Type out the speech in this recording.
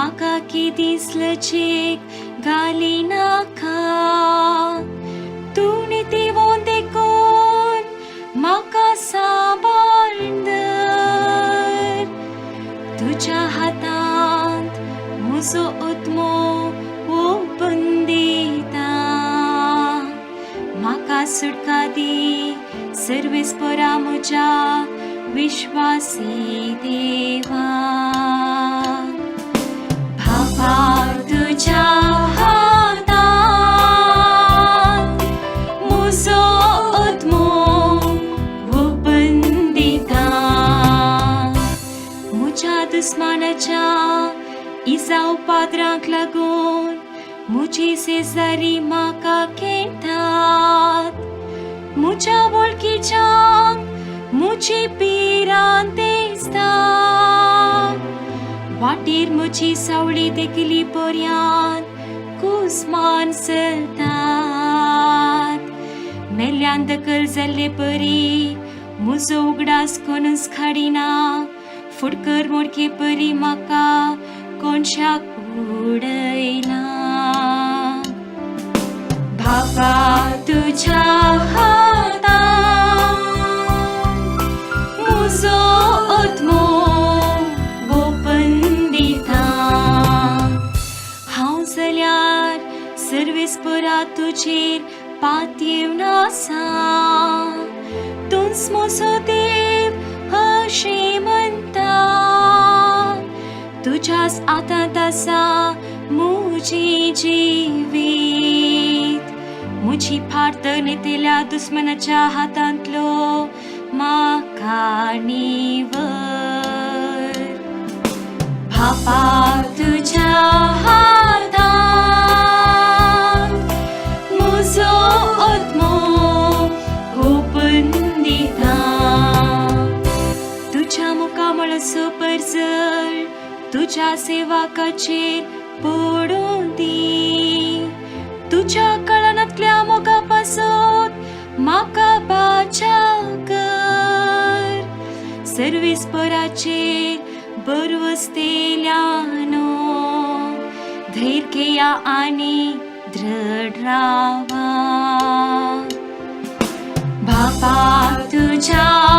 म्हाका की दिसलं चेक गाली नाका तूं नितीवोन देखून म्हाका सांबाळदर तुज्या हातांत म्हजो आत्मो ओपन दिता म्हाका सुटका दी सर्वेस्परा म्हज्या विश्वासी देवा बाबा तुज्या हातांत म्हजो आत्मो ओपन दिता म्हज्या दुस्मानाच्या इजा उपाद्रांक लागून म्हजी शेजारी म्हाका खेळटात म्हज्या वळखीच्यांक म्हजी पिरां दिसता वाटेर म्हजी सावळी देखली पर्यान कुस्मान चलतात मेल्ल्यान दखल जाल्ले परी म्हजो उगडास कोणूच खाडिना फुडकर मोडके परी म्हाका कोणशाक उडयना बाबा तुज्या हातांत म्हजो आत्मो ओपन दिता हांव जाल्यार सर्वेस्परा तुजेर पातयेवन आसा तूंच म्हजो देव अशें म्हणटा तुज्याच हातांत आसा म्हजी जिवीत म्हजी फाट नेतेल्या दुस्मनाच्या हातांतलो म्हाका निवड बाबा तुज्या हातांत म्हजो आत्मो ओपन दिता तुज्या मुखामळाचो परजळ तुज्या सेवकाचेर पडूं दी तुज्या कळनांतल्या मोगा पासून म्हाका बाचाव कर सर्वेस्पराचेर बरवसतेल्यानो धैर्य घेया आनी दृढ रावा बाबा तुज्या